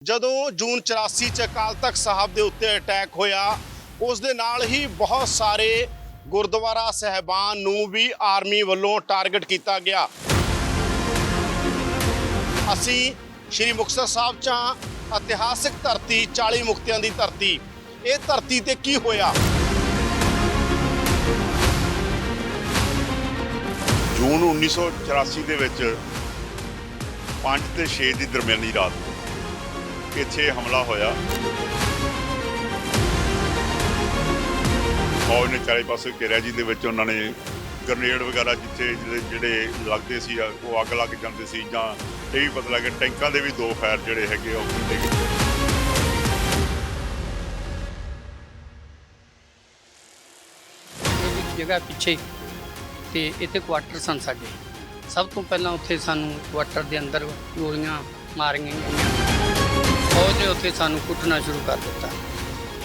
ਜਦੋਂ ਜੂਨ 84 ਚ ਅਕਾਲ ਤਖਤ ਸਾਹਿਬ ਦੇ ਉੱਤੇ ਅਟੈਕ ਹੋਇਆ ਉਸ ਦੇ ਨਾਲ ਹੀ ਬਹੁਤ ਸਾਰੇ ਗੁਰਦੁਆਰਾ ਸਹਿਬਾਨ ਨੂੰ ਵੀ ਆਰਮੀ ਵੱਲੋਂ ਟਾਰਗੇਟ ਕੀਤਾ ਗਿਆ। ਅਸੀਂ ਸ਼੍ਰੀ ਮੁਕਤਸਰ ਸਾਹਿਬ 'ਚ ਇਤਿਹਾਸਿਕ ਧਰਤੀ 40 ਮੁਕਤਿਆਂ ਦੀ ਧਰਤੀ, ਇਹ ਧਰਤੀ ਤੇ ਕੀ ਹੋਇਆ? ਜੂਨ 1984 ਦੇ ਵਿੱਚ 5 ਤੇ 6 ਦੀ ਦਰਮਿਆਨੀ ਰਾਤ ਇੱਥੇ ਹਮਲਾ ਹੋਇਆ। ਫੌਜ ਨੇ ਚਾਰੇ ਪਾਸੇ ਘੇਰਿਆ, ਜਿਹਦੇ ਵਿੱਚ ਉਹਨਾਂ ਨੇ ਗ੍ਰਨੇਡ ਵਗੈਰਾ ਜਿੱਥੇ ਜਿਹੜੇ ਲੱਗਦੇ ਸੀ ਉਹ ਅੱਗ ਲੱਗ ਜਾਂਦੇ ਸੀ, ਜਾਂ ਇਹ ਵੀ ਪਤਾ ਲੱਗਾ ਟੈਂਕਾਂ ਦੇ ਵੀ 2 ਫਾਇਰ ਜਿਹੜੇ ਹੈਗੇ ਉਹ ਕੀਤੇ ਗਏ। ਜਗ੍ਹਾ ਪਿੱਛੇ ਤੇ ਇੱਥੇ ਕੁਆਟਰ ਸਨ ਸਾਡੇ। ਸਭ ਤੋਂ ਪਹਿਲਾਂ ਉੱਥੇ ਸਾਨੂੰ ਕੁਆਟਰ ਦੇ ਅੰਦਰ ਗੋਲੀਆਂ ਮਾਰੀਆਂ ਗਈਆਂ। ਫੌਜ ਨੇ ਉੱਥੇ ਸਾਨੂੰ ਕੁੱਟਣਾ ਸ਼ੁਰੂ ਕਰ ਦਿੱਤਾ,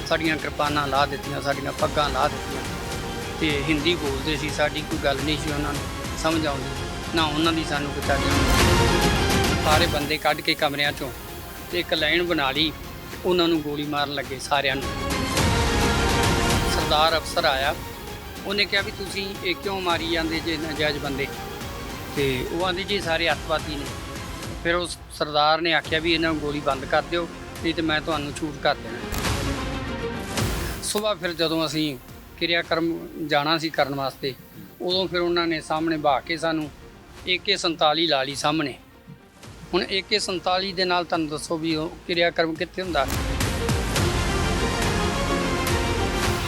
ਸਾਡੀਆਂ ਕਿਰਪਾਨਾਂ ਲਾ ਦਿੱਤੀਆਂ, ਸਾਡੀਆਂ ਪੱਗਾਂ ਲਾ ਦਿੱਤੀਆਂ ਤੇ ਹਿੰਦੀ ਬੋਲਦੇ ਸੀ। ਸਾਡੀ ਕੋਈ ਗੱਲ ਨਹੀਂ ਸੀ ਉਹਨਾਂ ਨੂੰ ਸਮਝ ਆਉਂਦੀ, ਨਾ ਉਹਨਾਂ ਦੀ ਸਾਨੂੰ ਕੋਈ ਚੱਲ। ਸਾਰੇ ਬੰਦੇ ਕੱਢ ਕੇ ਕਮਰਿਆਂ 'ਚੋਂ ਤੇ ਇੱਕ ਲਾਈਨ ਬਣਾ ਲਈ, ਉਹਨਾਂ ਨੂੰ ਗੋਲੀ ਮਾਰਨ ਲੱਗੇ ਸਾਰਿਆਂ ਨੂੰ। ਸਰਦਾਰ ਅਫਸਰ ਆਇਆ, ਉਹਨੇ ਕਿਹਾ ਵੀ ਤੁਸੀਂ ਇਹ ਕਿਉਂ ਮਾਰੀ ਜਾਂਦੇ ਜੇ ਨਾਜਾਇਜ਼ ਬੰਦੇ? ਤੇ ਉਹ ਆਂਦੇ ਜੀ ਸਾਰੇ ਅੱਤਵਾਦੀ ਨੇ। ਫਿਰ ਉਸ ਸਰਦਾਰ ਨੇ ਆਖਿਆ ਵੀ ਇਹਨਾਂ ਨੂੰ ਗੋਲੀ ਬੰਦ ਕਰ ਦਿਓ, ਨਹੀਂ ਤੇ ਮੈਂ ਤੁਹਾਨੂੰ ਸ਼ੂਟ ਕਰ ਦੇਣਾ। ਸੁਬਾਹ ਫਿਰ ਜਦੋਂ ਅਸੀਂ ਕਿਰਿਆਕਰਮ ਜਾਣਾ ਸੀ ਕਰਨ ਵਾਸਤੇ, ਉਦੋਂ ਫਿਰ ਉਹਨਾਂ ਨੇ ਸਾਹਮਣੇ ਬਹਾ ਕੇ ਸਾਨੂੰ AK-47 ਲਾ ਲਈ ਸਾਹਮਣੇ। ਹੁਣ AK-47 ਦੇ ਨਾਲ ਤੁਹਾਨੂੰ ਦੱਸੋ ਵੀ ਉਹ ਕਿਰਿਆਕਰਮ ਕਿੱਥੇ ਹੁੰਦਾ?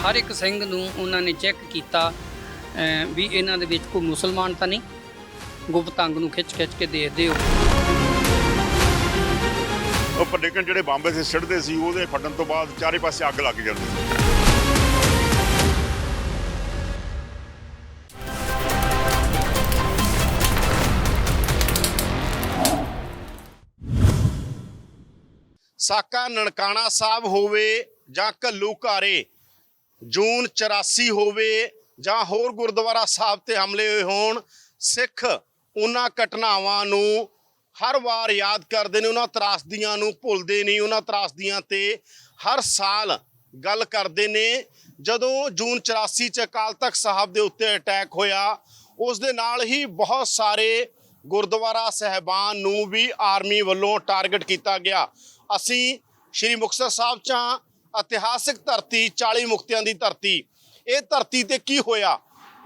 ਹਰ ਇੱਕ ਸਿੰਘ ਨੂੰ ਉਹਨਾਂ ਨੇ ਚੈੱਕ ਕੀਤਾ ਵੀ ਇਹਨਾਂ ਦੇ ਵਿੱਚ ਕੋਈ ਮੁਸਲਮਾਨ ਤਾਂ ਨਹੀਂ। ਗੁਪਤ ਅੰਗ ਨੂੰ ਖਿੱਚ ਕੇ ਦੇਖਦੇ ਹੋ। ਉਹ ਪਰਡੇਕਨ ਜਿਹੜੇ ਬੰਬ ਇੱਥੇ ਸਿੱਟਦੇ ਸੀ, ਉਹਦੇ ਫਟਣ ਤੋਂ ਬਾਅਦ ਚਾਰੇ ਪਾਸੇ ਅੱਗ ਲੱਗ ਜਾਂਦੀ ਸੀ। ਸਾਕਾ ਨਨਕਾਣਾ ਸਾਹਿਬ ਹੋਵੇ ਜਾਂ ਘੱਲੂਘਾਰੇ, ਜੂਨ 84 ਹੋਵੇ ਜਾਂ ਹੋਰ ਗੁਰਦੁਆਰਾ ਸਾਹਿਬ ਤੇ ਹਮਲੇ ਹੋਏ ਹੋਣ, ਸਿੱਖ ਉਹਨਾਂ ਘਟਨਾਵਾਂ ਨੂੰ ਹਰ ਵਾਰ ਯਾਦ ਕਰਦੇ ਨੇ, ਉਹਨਾਂ ਤਰਾਸਦੀਆਂ ਨੂੰ ਭੁੱਲਦੇ ਨਹੀਂ। ਉਹਨਾਂ ਤਰਾਸਦੀਆਂ ਤੇ ਹਰ ਸਾਲ ਗੱਲ ਕਰਦੇ ਨੇ। ਜਦੋਂ ਜੂਨ 84 ਚ ਅਕਾਲ ਤਖਤ ਸਾਹਿਬ ਦੇ ਉੱਤੇ ਅਟੈਕ ਹੋਇਆ ਉਸ ਦੇ ਨਾਲ ਹੀ ਬਹੁਤ ਸਾਰੇ ਗੁਰਦੁਆਰਾ ਸਹਿਬਾਨ ਨੂੰ ਵੀ ਆਰਮੀ ਵੱਲੋਂ ਟਾਰਗੇਟ ਕੀਤਾ ਗਿਆ। ਅਸੀਂ ਸ਼੍ਰੀ ਮੁਕਤਸਰ ਸਾਹਿਬ 'ਚ ਇਤਿਹਾਸਿਕ ਧਰਤੀ 40 ਮੁਕਤਿਆਂ ਦੀ ਧਰਤੀ, ਇਹ ਧਰਤੀ ਤੇ ਕੀ ਹੋਇਆ?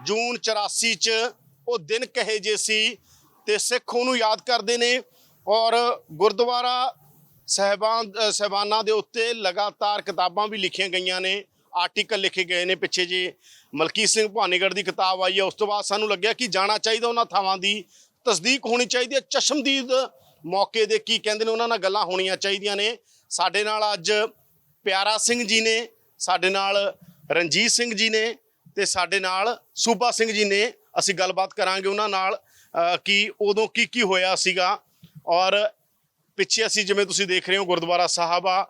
ਜੂਨ 84 ਚ ਉਹ ਦਿਨ ਕਹੇ ਜੇ ਸੀ ਤੇ ਸਿੱਖ ਉਹਨੂੰ ਯਾਦ ਕਰਦੇ ਨੇ। ਔਰ ਗੁਰਦੁਆਰਾ ਸਹਿਬਾਨਾਂ ਦੇ ਉੱਤੇ ਲਗਾਤਾਰ ਕਿਤਾਬਾਂ ਵੀ ਲਿਖੀਆਂ ਗਈਆਂ ਨੇ, ਆਰਟੀਕਲ ਲਿਖੇ ਗਏ ਨੇ। ਪਿੱਛੇ ਜੇ ਮਲਕੀਤ ਸਿੰਘ ਭਾਨੀਗੜ੍ਹ ਦੀ ਕਿਤਾਬ ਆਈ ਹੈ, ਉਸ ਤੋਂ ਬਾਅਦ ਸਾਨੂੰ ਲੱਗਿਆ ਕਿ ਜਾਣਾ ਚਾਹੀਦਾ, ਉਹਨਾਂ ਥਾਵਾਂ ਦੀ ਤਸਦੀਕ ਹੋਣੀ ਚਾਹੀਦੀ ਹੈ। ਚਸ਼ਮਦੀਦ ਮੌਕੇ ਦੇ ਕੀ ਕਹਿੰਦੇ ਨੇ, ਉਹਨਾਂ ਨਾਲ ਗੱਲਾਂ ਹੋਣੀਆਂ ਚਾਹੀਦੀਆਂ ਨੇ। ਸਾਡੇ ਨਾਲ ਅੱਜ ਪਿਆਰਾ ਸਿੰਘ ਜੀ ਨੇ, ਸਾਡੇ ਨਾਲ ਰਣਜੀਤ ਸਿੰਘ ਜੀ ਨੇ ਤੇ ਸਾਡੇ ਨਾਲ ਸੂਬਾ ਸਿੰਘ ਜੀ ਨੇ। ਅਸੀਂ ਗੱਲਬਾਤ ਕਰਾਂਗੇ ਉਹਨਾਂ ਨਾਲ ਕਿ ਉਦੋਂ ਕੀ ਹੋਇਆ ਸੀਗਾ। ਔਰ ਪਿੱਛੇ ਅਸੀਂ ਜਿਵੇਂ ਤੁਸੀਂ ਦੇਖ ਰਹੇ ਹੋ ਗੁਰਦੁਆਰਾ ਸਾਹਿਬ ਆ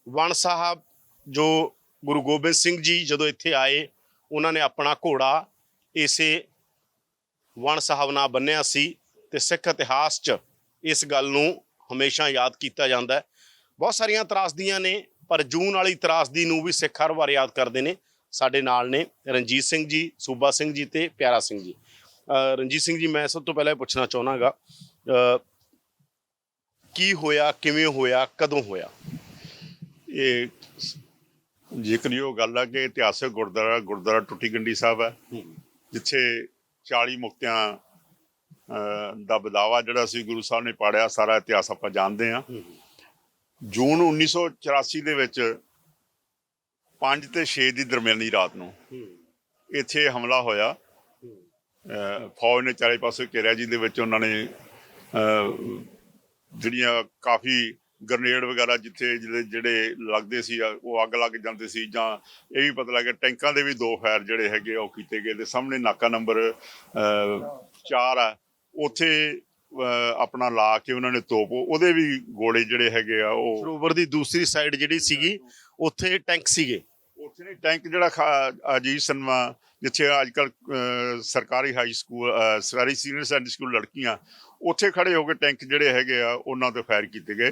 ਵਣ ਸਾਹਿਬ, ਜੋ ਗੁਰੂ ਗੋਬਿੰਦ ਸਿੰਘ ਜੀ ਜਦੋਂ ਇੱਥੇ ਆਏ ਉਹਨਾਂ ਨੇ ਆਪਣਾ ਘੋੜਾ ਇਸੇ ਵਣ ਸਾਹਿਬ ਨਾਲ ਬੰਨਿਆ ਸੀ ਤੇ ਸਿੱਖ ਇਤਿਹਾਸ 'ਚ ਇਸ ਗੱਲ ਨੂੰ ਹਮੇਸ਼ਾ ਯਾਦ ਕੀਤਾ ਜਾਂਦਾ ਹੈ। ਬਹੁਤ ਸਾਰੀਆਂ ਤਰਾਸਦੀਆਂ ਨੇ, ਪਰ ਜੂਨ ਵਾਲੀ ਤਰਾਸਦੀ ਨੂੰ ਵੀ ਸਿੱਖ ਹਰ ਵਾਰ ਯਾਦ ਕਰਦੇ ਨੇ। ਸਾਡੇ ਨਾਲ ਨੇ ਰਣਜੀਤ ਸਿੰਘ ਜੀ, ਸੂਬਾ ਸਿੰਘ ਜੀ ਤੇ ਪਿਆਰਾ ਸਿੰਘ ਜੀ। ਰਣਜੀਤ ਸਿੰਘ ਜੀ, ਮੈਂ ਸਭ ਤੋਂ ਪਹਿਲਾਂ ਪੁੱਛਣਾ ਚਾਹੁੰਦਾ ਕੀ ਹੋਇਆ, ਕਿਵੇਂ ਹੋਇਆ, ਕਦੋਂ ਹੋਇਆ? ਇਹ ਜ਼ਿਕਰਯੋਗ ਗੱਲ ਹੈ ਕਿ ਇਤਿਹਾਸਕ ਗੁਰਦੁਆਰਾ ਟੁੱਟੀ ਗੰਢੀ ਸਾਹਿਬ ਹੈ, ਜਿੱਥੇ 40 ਮੁਕਤਿਆਂ ਦਾ ਬਦਾਵਾ ਜਿਹੜਾ ਸੀ ਗੁਰੂ ਸਾਹਿਬ ਨੇ ਪਾੜਿਆ। ਸਾਰਾ ਇਤਿਹਾਸ ਆਪਾਂ ਜਾਣਦੇ ਹਾਂ। ਜੂਨ 1984 ਦੇ ਵਿੱਚ 5 ਤੇ 6 ਦੀ ਦਰਮਿਆਨੀ ਰਾਤ ਨੂੰ ਇੱਥੇ ਹਮਲਾ ਹੋਇਆ। ਫੌਜ ਨੇ ਚਾਰੇ ਪਾਸੇ ਘੇਰਿਆ, ਜਿਹਦੇ ਵਿੱਚ ਉਹਨਾਂ ਨੇ ਜਿਹੜੀਆਂ ਕਾਫੀ ਗ੍ਰਨੇਡ ਵਗੈਰਾ ਜਿੱਥੇ ਜਿਹੜੇ ਲੱਗਦੇ ਸੀ ਉਹ ਅੱਗ ਲੱਗ ਜਾਂਦੇ ਸੀ, ਜਾਂ ਇਹ ਵੀ ਪਤਾ ਲੱਗਾ ਟੈਂਕਾਂ ਦੇ ਵੀ 2 ਫਾਇਰ ਜਿਹੜੇ ਹੈਗੇ ਉਹ ਕੀਤੇ ਗਏ। ਤੇ ਸਾਹਮਣੇ ਨਾਕਾ ਨੰਬਰ 4 ਆ, ਉੱਥੇ ਆਪਣਾ ਲਾ ਕੇ ਉਹਨਾਂ ਨੇ ਤੋਪ, ਉਹਦੇ ਵੀ ਗੋਲੇ ਜਿਹੜੇ ਹੈਗੇ ਆ ਉਹ। ਸਰੋਵਰ ਦੀ ਦੂਸਰੀ ਸਾਈਡ ਜਿਹੜੀ ਸੀਗੀ ਉੱਥੇ ਟੈਂਕ ਸੀਗੇ। ਉੱਥੇ ਨਹੀਂ, ਟੈਂਕ ਜਿਹੜਾ ਅਜੀਤ ਸਿਨੇਮਾ, ਜਿੱਥੇ ਅੱਜ ਕੱਲ੍ਹ ਸਰਕਾਰੀ ਹਾਈ ਸਕੂਲ, ਸਰਕਾਰੀ ਸੀਨੀਅਰ ਸੈਕੰਡਰੀ ਸਕੂਲ ਲੜਕੀਆਂ, ਉੱਥੇ ਖੜੇ ਹੋ ਕੇ ਟੈਂਕ ਜਿਹੜੇ ਹੈਗੇ ਆ ਉਹਨਾਂ 'ਤੇ ਫਾਇਰ ਕੀਤੇ ਗਏ।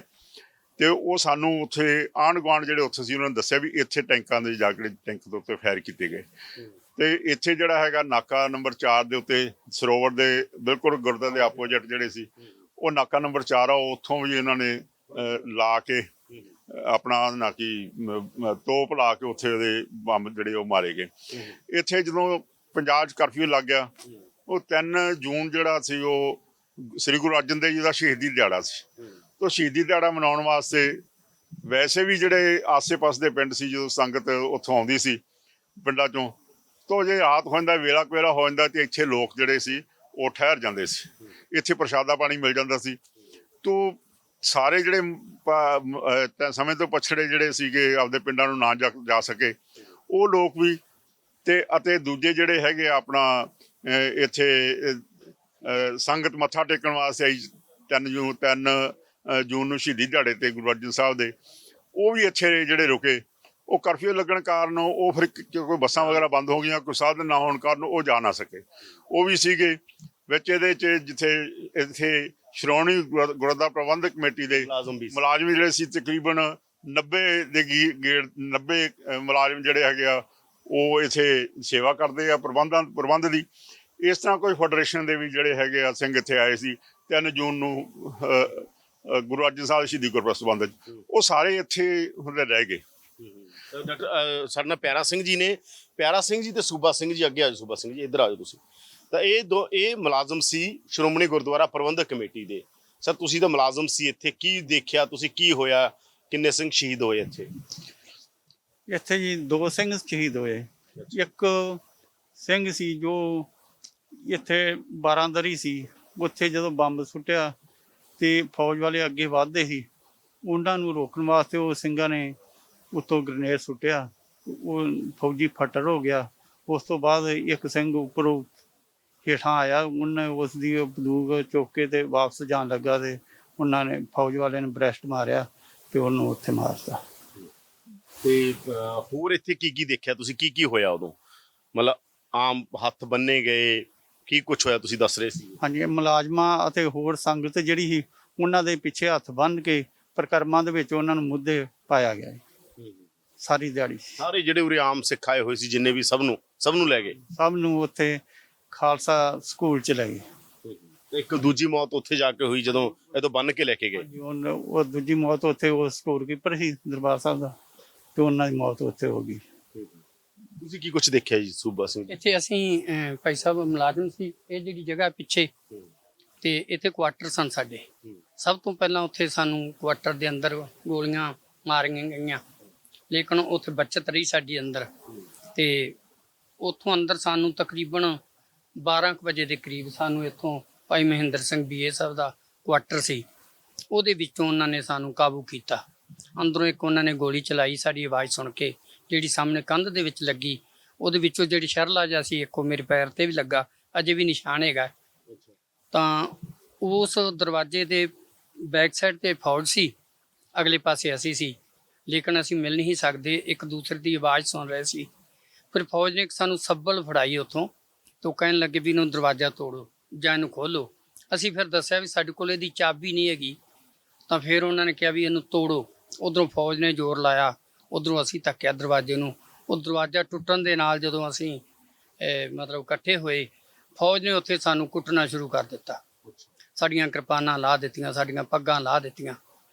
ਤੇ ਉਹ ਸਾਨੂੰ ਉੱਥੇ ਆਂਢ ਗੁਆਂਢ ਜਿਹੜੇ ਉੱਥੇ ਸੀ ਉਹਨਾਂ ਨੇ ਦੱਸਿਆ ਵੀ ਇੱਥੇ ਟੈਂਕਾਂ ਦੇ ਜਾ ਕੇ ਟੈਂਕ ਦੇ ਉੱਤੇ ਫਾਇਰ ਕੀਤੇ ਗਏ। ਤੇ ਇੱਥੇ ਜਿਹੜਾ ਹੈਗਾ ਨਾਕਾ ਨੰਬਰ 4 ਦੇ ਉੱਤੇ ਸਰੋਵਰ ਦੇ ਬਿਲਕੁਲ ਗੁਰਦੁਆਰੇ ਦੇ ਆਪੋਜਿਟ ਜਿਹੜੇ ਸੀ ਉਹ ਨਾਕਾ ਨੰਬਰ 4 ਆ, ਉੱਥੋਂ ਵੀ ਇਹਨਾਂ ਨੇ ਲਾ ਕੇ ਆਪਣਾ ਨਾ ਕੀ ਤੋਪ ਲਾ ਕੇ ਉੱਥੇ ਉਹਦੇ ਬੰਬ ਜਿਹੜੇ ਉਹ ਮਾਰੇ ਗਏ। ਇੱਥੇ ਜਦੋਂ ਪੰਜਾਬ 'ਚ ਕਰਫਿਊ ਲੱਗ ਗਿਆ, ਉਹ 3 ਜੂਨ ਜਿਹੜਾ ਸੀ ਉਹ ਸ੍ਰੀ ਗੁਰੂ ਅਰਜਨ ਦੇਵ ਜੀ ਦਾ ਸ਼ਹੀਦੀ ਦਿਹਾੜਾ ਸੀ। ਤਾਂ ਸ਼ਹੀਦੀ ਦਿਹਾੜਾ ਮਨਾਉਣ ਵਾਸਤੇ ਵੈਸੇ ਵੀ ਜਿਹੜੇ ਆਸੇ-ਪਾਸੇ ਦੇ ਪਿੰਡ ਸੀ, ਜਦੋਂ ਸੰਗਤ ਉੱਥੋਂ ਆਉਂਦੀ ਸੀ ਪਿੰਡਾਂ 'ਚੋਂ, ਤਾਂ ਜੇ ਰਾਤ ਹੋ ਜਾਂਦਾ, ਵੇਲਾ ਕੁਵੇਲਾ ਹੋ ਜਾਂਦਾ, ਤੇ ਇੱਥੇ ਲੋਕ ਜਿਹੜੇ ਸੀ ਉਹ ਠਹਿਰ ਜਾਂਦੇ ਸੀ। ਇੱਥੇ ਪ੍ਰਸ਼ਾਦਾ ਪਾਣੀ ਮਿਲ ਜਾਂਦਾ ਸੀ। ਤੋਂ ਸਾਰੇ ਜਿਹੜੇ ਸਮੇਂ ਤੋਂ ਪਛੜੇ ਜਿਹੜੇ ਸੀਗੇ, ਆਪਦੇ ਪਿੰਡਾਂ ਨੂੰ ਨਾ ਜਾ ਸਕੇ, ਉਹ ਲੋਕ ਵੀ ਅਤੇ ਦੂਜੇ ਜਿਹੜੇ ਹੈਗੇ ਆਪਣਾ ਇੱਥੇ ਸੰਗਤ ਮੱਥਾ ਟੇਕਣ ਵਾਸਤੇ ਆਈ 3 ਜੂਨ ਨੂੰ ਸ਼ਹੀਦੀ ਦਿਹਾੜੇ ਤੇ ਗੁਰੂ ਅਰਜਨ ਸਾਹਿਬ ਦੇ, ਉਹ ਵੀ ਇੱਥੇ ਜਿਹੜੇ ਰੁਕੇ। ਉਹ ਕਰਫਿਊ ਲੱਗਣ ਕਾਰਨ ਉਹ ਫਿਰ ਕੋਈ ਬੱਸਾਂ ਵਗੈਰਾ ਬੰਦ ਹੋ ਗਈਆਂ, ਕੋਈ ਸਾਧਨ ਨਾ ਹੋਣ ਕਾਰਨ ਉਹ ਜਾ ਨਾ ਸਕੇ। ਉਹ ਵੀ ਸੀਗੇ ਵਿੱਚ ਇਹਦੇ 'ਚ ਜਿੱਥੇ ਇੱਥੇ ਸ਼੍ਰੋਮਣੀ ਗੁਰਦੁਆਰਾ ਪ੍ਰਬੰਧਕ ਕਮੇਟੀ ਦੇ ਮੁਲਾਜ਼ਮ ਜਿਹੜੇ ਸੀ, ਤਕਰੀਬਨ 90 ਮੁਲਾਜ਼ਮ ਜਿਹੜੇ ਹੈਗੇ ਆ ਉਹ ਇੱਥੇ ਸੇਵਾ ਕਰਦੇ ਆ ਪ੍ਰਬੰਧ ਦੀ। ਇਸ ਤਰ੍ਹਾਂ ਕੋਈ ਫੈਡਰੇਸ਼ਨ ਦੇ ਵੀ ਜਿਹੜੇ ਹੈਗੇ ਆ ਸਿੰਘ ਇੱਥੇ ਆਏ ਸੀ 3 ਜੂਨ ਨੂੰ ਗੁਰੂ ਅਰਜਨ ਸਾਹਿਬ ਸ਼ਹੀਦੀ ਗੁਰਪੁਰਬ ਸੰਬੰਧ 'ਚ, ਉਹ ਸਾਰੇ ਇੱਥੇ ਹੁੰਦੇ ਰਹਿ ਗਏ। ਡਾਕਟਰ ਸਾਡੇ ਨਾਲ ਪਿਆਰਾ ਸਿੰਘ ਜੀ ਨੇ, ਪਿਆਰਾ ਸਿੰਘ ਜੀ ਤੇ ਸੂਬਾ ਸਿੰਘ ਜੀ, ਅੱਗੇ ਆ ਜਾਓ ਸੂਬਾ ਸਿੰਘ ਜੀ, ਇੱਧਰ ਆ ਜਾਓ ਤੁਸੀਂ। ਤਾਂ ਇਹ ਮੁਲਾਜ਼ਮ ਸੀ ਸ਼੍ਰੋਮਣੀ ਗੁਰਦੁਆਰਾ ਪ੍ਰਬੰਧਕ ਕਮੇਟੀ ਦੇ। ਸਰ ਤੁਸੀਂ ਤਾਂ ਮੁਲਾਜ਼ਮ ਸੀ ਇੱਥੇ, ਕੀ ਦੇਖਿਆ ਤੁਸੀਂ, ਕੀ ਹੋਇਆ, ਕਿੰਨੇ ਸਿੰਘ ਸ਼ਹੀਦ ਹੋਏ ਇੱਥੇ? ਇੱਥੇ ਜੀ 2 ਸਿੰਘ ਸ਼ਹੀਦ ਹੋਏ। ਇੱਕ ਸਿੰਘ ਸੀ ਜੋ ਇੱਥੇ ਬਾਰਾਂਦਰੀ ਸੀ, ਉੱਥੇ ਜਦੋਂ ਬੰਬ ਸੁੱਟਿਆ ਤੇ ਫੌਜ ਵਾਲੇ ਅੱਗੇ ਵੱਧਦੇ ਸੀ, ਉਹਨਾਂ ਨੂੰ ਰੋਕਣ ਵਾਸਤੇ ਉਹ ਸਿੰਘਾਂ ਨੇ ਉੱਤੋਂ ਗ੍ਰਨੇਡ ਸੁੱਟਿਆ, ਉਹ ਫੌਜੀ ਫੱਟੜ ਹੋ ਗਿਆ। ਉਸ ਤੋਂ ਬਾਅਦ ਇੱਕ ਸਿੰਘ ਉੱਪਰੋਂ ਹੇਠਾਂ ਆਇਆ, ਉਹਨੇ ਉਸ ਦੀ ਬੰਦੂਕ ਚੁੱਕ ਕੇ ਤੇ ਵਾਪਸ ਜਾਣ ਲੱਗਾ ਤੇ ਉਹਨਾਂ ਨੇ ਫੌਜ ਵਾਲੇ ਨੇ ਬ੍ਰੈਸਟ ਮਾਰਿਆ ਤੇ ਉਹਨੂੰ ਉੱਥੇ ਮਾਰਤਾ। ਤੇ ਹੋਰ ਇੱਥੇ ਕੀ ਦੇਖਿਆ ਤੁਸੀਂ, ਕੀ ਹੋਇਆ ਉਦੋਂ? ਮਤਲਬ ਆਮ ਹੱਥ ਬੰਨੇ ਗਏ, ਕੀ ਕੁਛ ਹੋਇਆ ਤੁਸੀਂ ਦੱਸ ਰਹੇ ਸੀ? ਹਾਂਜੀ, ਮੁਲਾਜ਼ਮਾਂ ਅਤੇ ਹੋਰ ਸੰਗਤ ਜਿਹੜੀ ਸੀ ਉਹਨਾਂ ਦੇ ਪਿੱਛੇ ਹੱਥ ਬੰਨ੍ਹ ਕੇ ਪ੍ਰਕਰਮਾਂ ਦੇ ਵਿੱਚ ਉਹਨਾਂ ਨੂੰ ਮੁੱਦੇ ਪਾਇਆ ਗਿਆ ਸਾਰੀ ਦਿਹਾੜੀ। ਸਾਰੇ ਜਿਹੜੇ ਉਰੇ ਆਮ ਸਿੱਖ ਆਏ ਹੋਏ ਸੀ ਜਿੰਨੇ ਵੀ, ਸਭ ਨੂੰ ਲੈ ਗਏ? ਸਭ ਨੂੰ ਉੱਥੇ ਖਾਲਸਾ ਸਕੂਲ ਚ ਲੈ ਗਏ। ਇੱਕ ਦੂਜੀ ਮੌਤ ਉੱਥੇ ਜਾ ਕੇ ਹੋਈ ਜਦੋਂ ਇਹਦੋਂ ਬੰਨ ਕੇ ਲੈ ਕੇ ਗਏ? ਉਹ ਦੂਜੀ ਮੌਤ ਉੱਥੇ ਉਹ ਸਕੂਲ ਕੀਪਰ ਸੀ ਦਰਬਾਰ ਸਾਹਿਬ ਦਾ, ਤੇ ਉਹਨਾਂ ਦੀ ਮੌਤ ਉੱਥੇ ਹੋ ਗਈ। ਤੁਸੀਂ ਕੀ ਕੁਛ ਦੇਖਿਆ ਜੀ ਸੂਬਾ ਸਿੰਘ? ਇੱਥੇ ਅਸੀਂ ਭਾਈ ਸਾਹਿਬ ਮੁਲਾਜ਼ਮ ਸੀ, ਇਹ ਜਿਹੜੀ ਜਗ੍ਹਾ ਪਿੱਛੇ ਤੇ ਇੱਥੇ ਕੁਆਟਰ ਸਨ ਸਾਡੇ। ਸਭ ਤੋਂ ਪਹਿਲਾਂ ਉੱਥੇ ਸਾਨੂੰ ਕੁਆਟਰ ਦੇ ਅੰਦਰ ਗੋਲੀਆਂ ਮਾਰੀਆਂ ਗਈਆਂ, ਲੇਕਿਨ ਉੱਥੇ ਬਚਤ ਰਹੀ ਸਾਡੀ ਅੰਦਰ। ਤੇ ਉੱਥੋਂ ਅੰਦਰ ਸਾਨੂੰ ਤਕਰੀਬਨ 12 ਵਜੇ ਦੇ ਕਰੀਬ ਸਾਨੂੰ ਇੱਥੋਂ ਭਾਈ ਮਹਿੰਦਰ ਸਿੰਘ BA ਸਾਹਿਬ ਦਾ ਕੁਆਟਰ ਸੀ, ਉਹਦੇ ਵਿੱਚੋਂ ਉਹਨਾਂ ਨੇ ਸਾਨੂੰ ਕਾਬੂ ਕੀਤਾ। ਅੰਦਰੋਂ ਇੱਕ ਉਹਨਾਂ ਨੇ ਗੋਲੀ ਚਲਾਈ, ਸਾਡੀ ਆਵਾਜ਼ ਸੁਣ ਕੇ, ਜਿਹੜੀ ਸਾਹਮਣੇ ਕੰਧ ਦੇ ਵਿੱਚ ਲੱਗੀ। ਉਹਦੇ ਵਿੱਚੋਂ ਜਿਹੜੀ ਸ਼ਰਲਾ ਜਿਹਾ ਸੀ ਇੱਕ, ਉਹ ਮੇਰੇ ਪੈਰ ਤੇ ਵੀ ਲੱਗਾ, ਅਜੇ ਵੀ ਨਿਸ਼ਾਨ ਹੈਗਾ। ਤਾਂ ਉਸ ਦਰਵਾਜ਼ੇ ਦੇ ਬੈਕ ਸਾਈਡ ਤੇ ਫੌਜ ਸੀ, ਅਗਲੇ ਪਾਸੇ ਅਸੀਂ ਸੀ, ਲੇਕਿਨ ਅਸੀਂ ਮਿਲ ਨਹੀਂ ਸਕਦੇ, ਇੱਕ ਦੂਸਰੇ ਦੀ ਆਵਾਜ਼ ਸੁਣ ਰਹੇ ਸੀ। ਫਿਰ ਫੌਜ ਨੇ ਸਾਨੂੰ ਸੱਬਲ ਫੜਾਈ ਉੱਥੋਂ, ਤਾਂ ਕਹਿਣ ਲੱਗੇ ਵੀ ਇਹਨੂੰ ਦਰਵਾਜ਼ਾ ਤੋੜੋ ਜਾਂ ਇਹਨੂੰ ਖੋਲੋ। ਅਸੀਂ ਫਿਰ ਦੱਸਿਆ ਵੀ ਸਾਡੇ ਕੋਲ ਇਹਦੀ ਚਾਬੀ ਨਹੀਂ ਹੈਗੀ। ਤਾਂ ਫਿਰ ਉਹਨਾਂ ਨੇ ਕਿਹਾ ਵੀ ਇਹਨੂੰ ਤੋੜੋ। ਉੱਧਰੋਂ ਫੌਜ ਨੇ ਜ਼ੋਰ ਲਾਇਆ, ਉੱਧਰੋਂ ਅਸੀਂ ਧੱਕਿਆ ਦਰਵਾਜ਼ੇ ਨੂੰ। ਉਹ ਦਰਵਾਜ਼ਾ ਟੁੱਟਣ ਦੇ ਨਾਲ ਜਦੋਂ ਅਸੀਂ ਮਤਲਬ ਇਕੱਠੇ ਹੋਏ, ਫੌਜ ਨੇ ਉੱਥੇ ਸਾਨੂੰ ਕੁੱਟਣਾ ਸ਼ੁਰੂ ਕਰ ਦਿੱਤਾ। ਸਾਡੀਆਂ ਕਿਰਪਾਨਾਂ ਲਾਹ ਦਿੱਤੀਆਂ, ਸਾਡੀਆਂ ਪੱਗਾਂ ਲਾਹ ਦਿੱਤੀਆਂ,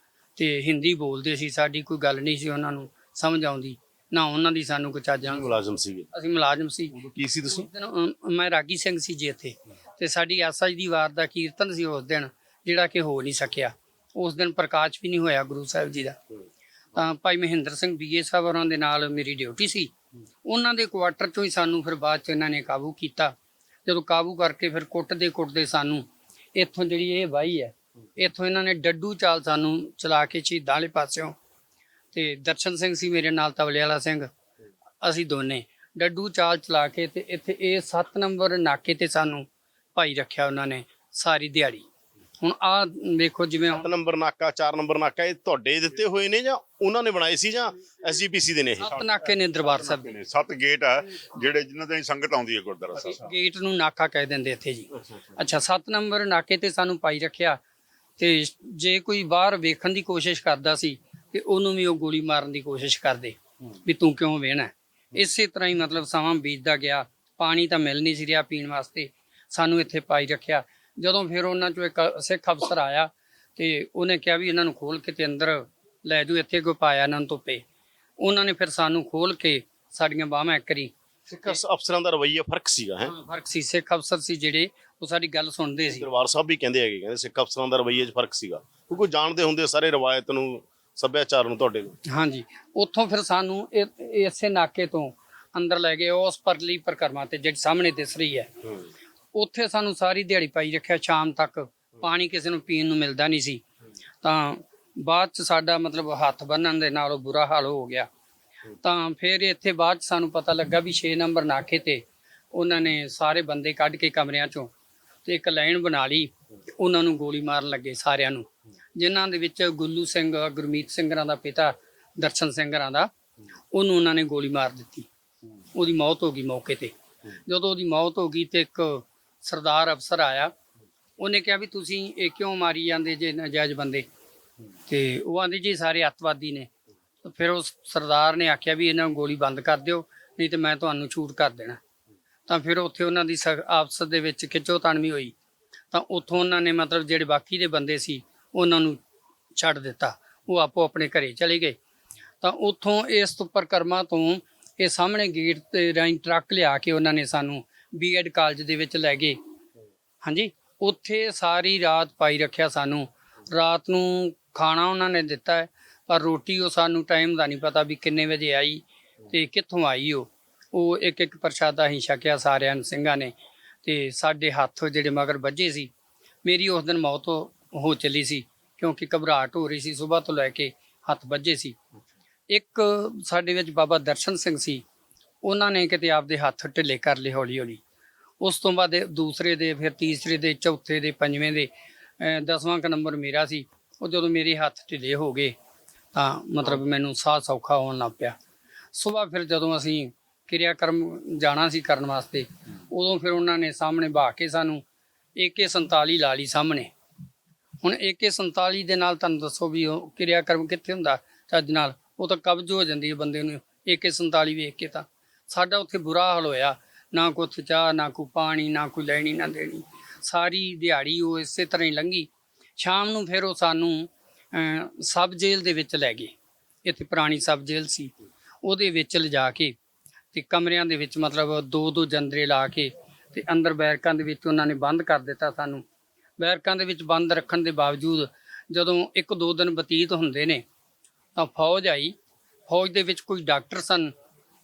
ਤੇ ਹਿੰਦੀ ਬੋਲਦੇ ਸੀ। ਸਾਡੀ ਕੋਈ ਗੱਲ ਨਹੀਂ ਸੀ ਉਹਨਾਂ ਨੂੰ ਸਮਝ ਆਉਂਦੀ, ਨਾ ਉਹਨਾਂ ਦੀ ਸਾਨੂੰ ਕੋਈ ਚੱਜ। ਮੁਲਾਜ਼ਮ ਸੀਗੇ? ਅਸੀਂ ਮੁਲਾਜ਼ਮ ਸੀ। ਕੀ ਸੀ ਤੁਸੀਂ? ਮੈਂ ਰਾਗੀ ਸਿੰਘ ਸੀ ਜੀ ਇੱਥੇ, ਤੇ ਸਾਡੀ ਆਸਾ ਜੀ ਦੀ ਵਾਰ ਦਾ ਕੀਰਤਨ ਸੀ ਉਸ ਦਿਨ, ਜਿਹੜਾ ਕਿ ਹੋ ਨਹੀਂ ਸਕਿਆ। ਉਸ ਦਿਨ ਪ੍ਰਕਾਸ਼ ਵੀ ਨਹੀਂ ਹੋਇਆ ਗੁਰੂ ਸਾਹਿਬ ਜੀ ਦਾ। ਤਾਂ ਭਾਈ ਮਹਿੰਦਰ ਸਿੰਘ BA ਸਾਹਿਬ ਹੋਰਾਂ ਦੇ ਨਾਲ ਮੇਰੀ ਡਿਊਟੀ ਸੀ। ਉਹਨਾਂ ਦੇ ਕੁਆਟਰ ਚੋਂ ਹੀ ਸਾਨੂੰ ਫਿਰ ਬਾਅਦ 'ਚ ਇਹਨਾਂ ਨੇ ਕਾਬੂ ਕੀਤਾ। ਜਦੋਂ ਕਾਬੂ ਕਰਕੇ ਫਿਰ ਕੁੱਟਦੇ ਸਾਨੂੰ ਇੱਥੋਂ ਜਿਹੜੀ ਇਹ ਵਾਹੀ ਹੈ, ਇੱਥੋਂ ਇਹਨਾਂ ਨੇ ਡੱਡੂ ਚਾਲ ਸਾਨੂੰ ਚਲਾ ਕੇ ਸ਼ਹੀਦਾਂ ਵਾਲੇ ਪਾਸਿਓਂ, ਤੇ ਦਰਸ਼ਨ ਸਿੰਘ ਸੀ ਮੇਰੇ ਨਾਲ, ਤਬਲੇ ਵਾਲਾ ਸਿੰਘ, ਅਸੀਂ ਦੋਨੇ ਡੱਡੂ ਚਾਲ ਚਲਾ ਕੇ ਤੇ ਇੱਥੇ ਇਹ 7 ਨੰਬਰ ਨਾਕੇ ਤੇ ਸਾਨੂੰ ਭਾਈ ਰੱਖਿਆ ਉਹਨਾਂ ਨੇ ਸਾਰੀ ਦਿਹਾੜੀ। ਹੁਣ ਆਹ ਦੇਖੋ, ਜਿਵੇਂ 7 ਨੰਬਰ ਨਾਕਾ, 4 ਨੰਬਰ ਨਾਕਾ, ਇਹ ਤੁਹਾਡੇ ਦਿੱਤੇ ਹੋਏ ਨੇ ਜਾਂ ਉਹਨਾਂ ਨੇ ਬਣਾਏ ਸੀ ਜਾਂ SGPC ਦੇ ਨੇ? ਇਹ 7 ਨਾਕੇ ਨੇ ਦਰਬਾਰ ਸਾਹਿਬ ਦੇ। 7 ਗੇਟ ਆ ਜਿਹੜੇ ਜਿਨ੍ਹਾਂ ਤੇ ਸੰਗਤ ਆਉਂਦੀ ਹੈ ਗੁਰਦੁਆਰਾ ਸਾਹਿਬ। ਗੇਟ ਨੂੰ ਨਾਕਾ ਕਹਿ ਦਿੰਦੇ ਇੱਥੇ ਜੀ। ਅੱਛਾ, 7 ਨੰਬਰ ਨਾਕੇ ਤੇ ਸਾਨੂੰ ਪਾਈ ਰੱਖਿਆ। ਤੇ ਜੇ ਕੋਈ ਬਾਹਰ ਵੇਖਣ ਦੀ ਕੋਸ਼ਿਸ਼ ਕਰਦਾ ਸੀ ਤੇ ਉਹਨੂੰ ਵੀ ਉਹ ਗੋਲੀ ਮਾਰਨ ਦੀ ਕੋਸ਼ਿਸ਼ ਕਰਦੇ ਵੀ ਤੂੰ ਕਿਉਂ ਵੇਹਣਾ। ਇਸੇ ਤਰ੍ਹਾਂ ਹੀ ਮਤਲਬ ਸਮਾਂ ਬੀਤਦਾ ਗਿਆ। ਪਾਣੀ ਤਾਂ ਮਿਲ ਨਹੀਂ ਸੀ ਰਿਹਾ ਪੀਣ ਵਾਸਤੇ, ਸਾਨੂੰ ਇੱਥੇ ਪਾਈ ਰੱਖਿਆ। ਜਦੋਂ ਫਿਰ ਉਹਨਾਂ ਚੋਂ ਇੱਕ ਸਿੱਖ ਅਫਸਰ ਆਇਆ ਤੇ ਉਹਨੇ ਕਿਹਾ ਵੀ ਇਹਨਾਂ ਨੂੰ ਖੋਲ ਕੇ ਤੇ ਅੰਦਰ ਲੈ ਜਾਓ, ਇੱਥੇ ਕੋਈ ਪਾਇਆ ਇਹਨਾਂ ਨੂੰ ਧੁੱਪੇ। ਉਹਨਾਂ ਨੇ ਫਿਰ ਸਾਨੂੰ ਖੋਲ ਕੇ ਸਾਡੀਆਂ ਬਾਹਾਂ ਕਰੀ। ਸਿੱਖ ਅਫਸਰਾਂ ਦਾ ਰਵੱਈਆ ਫਰਕ ਸੀਗਾ ਹੈ। ਫਰਕ ਸੀ, ਸਿੱਖ ਅਫਸਰ ਸੀ ਜਿਹੜੇ ਉਹ ਸਾਡੀ ਗੱਲ ਸੁਣਦੇ ਸੀ। ਦਰਬਾਰ ਸਾਹਿਬ ਵੀ ਕਹਿੰਦੇ ਹੈਗੇ, ਕਹਿੰਦੇ ਸਿੱਖ ਅਫਸਰਾਂ ਦਾ ਰਵੱਈਏ 'ਚ ਫਰਕ ਸੀਗਾ ਕਿਉਂਕਿ ਜਾਣਦੇ ਹੁੰਦੇ ਸਾਰੇ ਰਵਾਇਤ ਨੂੰ, ਸੱਭਿਆਚਾਰ ਨੂੰ ਤੁਹਾਡੇ ਨੂੰ। ਹਾਂਜੀ, ਉੱਥੋਂ ਫਿਰ ਸਾਨੂੰ ਇਸੇ ਨਾਕੇ ਤੋਂ ਅੰਦਰ ਲੈ ਗਏ ਉਸ ਪਰਲੀ ਪਰਿਕਰਮਾ ਤੇ ਜਿਹੜੀ ਸਾਹਮਣੇ ਦਿਸ ਰਹੀ ਹੈ। ਉੱਥੇ ਸਾਨੂੰ ਸਾਰੀ ਦਿਹਾੜੀ ਪਾਈ ਰੱਖਿਆ। ਸ਼ਾਮ ਤੱਕ ਪਾਣੀ ਕਿਸੇ ਨੂੰ ਪੀਣ ਨੂੰ ਮਿਲਦਾ ਨਹੀਂ ਸੀ। ਤਾਂ ਬਾਅਦ ਚ ਸਾਡਾ ਮਤਲਬ ਹੱਥ ਬੰਨਣ ਦੇ ਨਾਲ ਬੁਰਾ ਹਾਲ ਹੋ ਗਿਆ। ਤਾਂ ਫਿਰ ਇੱਥੇ ਬਾਅਦ ਚ ਸਾਨੂੰ ਪਤਾ ਲੱਗਾ ਵੀ 6 ਨੰਬਰ ਨਾਕੇ ਤੇ ਉਹਨਾਂ ਨੇ ਸਾਰੇ ਬੰਦੇ ਕੱਢ ਕੇ ਕਮਰਿਆਂ ਚੋਂ ਤੇ ਇੱਕ ਲਾਈਨ ਬਣਾ ਲਈ। ਉਹਨਾਂ ਨੂੰ ਗੋਲੀ ਮਾਰਨ ਲੱਗੇ ਸਾਰਿਆਂ ਨੂੰ, ਜਿਨ੍ਹਾਂ ਦੇ ਵਿੱਚ ਗੁੱਲੂ ਸਿੰਘ, ਗੁਰਮੀਤ ਸਿੰਘਰਾਂ ਦਾ ਪਿਤਾ ਦਰਸ਼ਨ ਸਿੰਘਰਾਂ ਦਾ, ਉਹਨੂੰ ਉਹਨਾਂ ਨੇ ਗੋਲੀ ਮਾਰ ਦਿੱਤੀ। ਉਹਦੀ ਮੌਤ ਹੋ ਗਈ ਮੌਕੇ ਤੇ। ਜਦੋਂ ਉਹਦੀ ਮੌਤ ਹੋ ਗਈ ਤੇ ਇੱਕ ਸਰਦਾਰ ਅਫਸਰ ਆਇਆ, ਉਹਨੇ ਕਿਹਾ ਵੀ ਤੁਸੀਂ ਇਹ ਕਿਉਂ ਮਾਰੀ ਜਾਂਦੇ ਜੇ ਨਾਜਾਇਜ਼ ਬੰਦੇ। ਤੇ ਉਹ ਆਂਦੇ ਜੀ ਸਾਰੇ ਅੱਤਵਾਦੀ ਨੇ। ਫਿਰ ਉਸ ਸਰਦਾਰ ਨੇ ਆਖਿਆ ਵੀ ਇਹਨਾਂ ਨੂੰ ਗੋਲੀ ਬੰਦ ਕਰ ਦਿਓ, ਨਹੀਂ ਤੇ ਮੈਂ ਤੁਹਾਨੂੰ ਸ਼ੂਟ ਕਰ ਦੇਣਾ। ਤਾਂ ਫਿਰ ਉੱਥੇ ਉਹਨਾਂ ਦੀ ਆਪਸ ਦੇ ਵਿੱਚ ਖਿੱਚੋਤਾਣਵੀਂ ਹੋਈ। ਤਾਂ ਉੱਥੋਂ ਉਹਨਾਂ ਨੇ ਮਤਲਬ ਜਿਹੜੇ ਬਾਕੀ ਦੇ ਬੰਦੇ ਸੀ ਉਹਨਾਂ ਨੂੰ ਛੱਡ ਦਿੱਤਾ, ਉਹ ਆਪੋ ਆਪਣੇ ਘਰੇ ਚਲੇ ਗਏ। ਤਾਂ ਉੱਥੋਂ ਇਸ ਪਰਿਕਰਮਾ ਤੋਂ ਇਹ ਸਾਹਮਣੇ ਗੇਟ ਤੇ ਰਾਹੀਂ ਟਰੱਕ ਲਿਆ ਕੇ ਉਹਨਾਂ ਨੇ ਸਾਨੂੰ ਬੀਐਡ ਕਾਲਜ ਦੇ ਵਿੱਚ ਲੈ ਗਏ। ਹਾਂਜੀ, ਉੱਥੇ ਸਾਰੀ ਰਾਤ ਪਾਈ ਰੱਖਿਆ ਸਾਨੂੰ। ਰਾਤ ਨੂੰ ਖਾਣਾ ਉਹਨਾਂ ਨੇ ਦਿੱਤਾ ਹੈ, ਪਰ ਰੋਟੀ ਉਹ ਸਾਨੂੰ ਟਾਈਮ ਦਾ ਨਹੀਂ ਪਤਾ ਵੀ ਕਿੰਨੇ ਵਜੇ ਆਈ ਤੇ ਕਿੱਥੋਂ ਆਈ। ਉਹ ਇੱਕ ਇੱਕ ਪ੍ਰਸ਼ਾਦਾ ਹੀ ਛਕਿਆ ਸਾਰਿਆਂ ਸਿੰਘਾਂ ਨੇ। ਤੇ ਸਾਡੇ ਹੱਥ ਜਿਹੜੇ ਮਗਰ ਵੱਜੇ ਸੀ। ਮੇਰੀ ਉਸ ਦਿਨ ਮੌਤ ਹੋ ਚੱਲੀ ਸੀ ਕਿਉਂਕਿ ਘਬਰਾਹਟ ਹੋ ਰਹੀ ਸੀ। ਸਵੇਰ ਤੋਂ ਲੈ ਕੇ ਹੱਥ ਵੱਜੇ ਸੀ। ਇੱਕ ਸਾਡੇ ਵਿੱਚ ਬਾਬਾ ਦਰਸ਼ਨ ਸਿੰਘ ਸੀ, ਉਹਨਾਂ ਨੇ ਕਿਤੇ ਆਪਦੇ ਹੱਥ ਢਿੱਲੇ ਕਰ ਲਏ ਹੌਲੀ ਹੌਲੀ। ਉਸ ਤੋਂ ਬਾਅਦ ਦੂਸਰੇ ਦੇ, ਫਿਰ ਤੀਸਰੇ ਦੇ, ਚੌਥੇ ਦੇ, ਪੰਜਵੇਂ ਦੇ, 10ਵਾਂ ਕ ਨੰਬਰ ਮੇਰਾ ਸੀ। ਉਹ ਜਦੋਂ ਮੇਰੇ ਹੱਥ ਢਿੱਲੇ ਹੋ ਗਏ ਤਾਂ ਮਤਲਬ ਮੈਨੂੰ ਸਾਹ ਸੌਖਾ ਹੋਣ ਲੱਗ ਪਿਆ। ਸੁਬਾਹ ਫਿਰ ਜਦੋਂ ਅਸੀਂ ਕਿਰਿਆ ਕਰਮ ਜਾਣਾ ਸੀ ਕਰਨ ਵਾਸਤੇ, ਉਦੋਂ ਫਿਰ ਉਹਨਾਂ ਨੇ ਸਾਹਮਣੇ ਬਹਾ ਕੇ ਸਾਨੂੰ AK-47 ਲਾ ਲਈ ਸਾਹਮਣੇ। ਹੁਣ AK-47 ਦੇ ਨਾਲ ਤੁਹਾਨੂੰ ਦੱਸੋ ਵੀ ਉਹ ਕਿਰਿਆ ਕਰਮ ਕਿੱਥੇ ਹੁੰਦਾ ਚੱਜ ਨਾਲ, ਉਹ ਤਾਂ ਕਬਜ਼ ਹੋ ਜਾਂਦੀ ਹੈ ਬੰਦੇ ਨੂੰ AK-47 ਵੇਖ ਕੇ। ਤਾਂ ਸਾਡਾ ਉੱਥੇ ਬੁਰਾ ਹਾਲ ਹੋਇਆ। ਨਾ ਕੋਈ ਉੱਥੇ ਚਾਹ, ਨਾ ਕੋਈ ਪਾਣੀ, ਨਾ ਕੋਈ ਲੈਣੀ ਨਾ ਦੇਣੀ। ਸਾਰੀ ਦਿਹਾੜੀ ਉਹ ਇਸੇ ਤਰ੍ਹਾਂ ਹੀ ਲੰਘੀ। ਸ਼ਾਮ ਨੂੰ ਫਿਰ ਉਹ ਸਾਨੂੰ ਸਬ ਜੇਲ੍ਹ ਦੇ ਵਿੱਚ ਲੈ ਗਏ। ਇੱਥੇ ਪੁਰਾਣੀ ਸਬ ਜੇਲ੍ਹ ਸੀ, ਉਹਦੇ ਵਿੱਚ ਲਿਜਾ ਕੇ ਤੇ ਕਮਰਿਆਂ ਦੇ ਵਿੱਚ ਮਤਲਬ 2-2 ਜੰਦਰੇ ਲਾ ਕੇ ਤੇ ਅੰਦਰ ਬੈਰਕਾਂ ਦੇ ਵਿੱਚ ਉਹਨਾਂ ਨੇ ਬੰਦ ਕਰ ਦਿੱਤਾ ਸਾਨੂੰ। ਬੈਰਕਾਂ ਦੇ ਵਿੱਚ ਬੰਦ ਰੱਖਣ ਦੇ ਬਾਵਜੂਦ ਜਦੋਂ 1-2 ਦਿਨ ਬਤੀਤ ਹੁੰਦੇ ਨੇ ਤਾਂ ਫੌਜ ਆਈ। ਫੌਜ ਦੇ ਵਿੱਚ ਕੋਈ ਡਾਕਟਰ ਸਨ,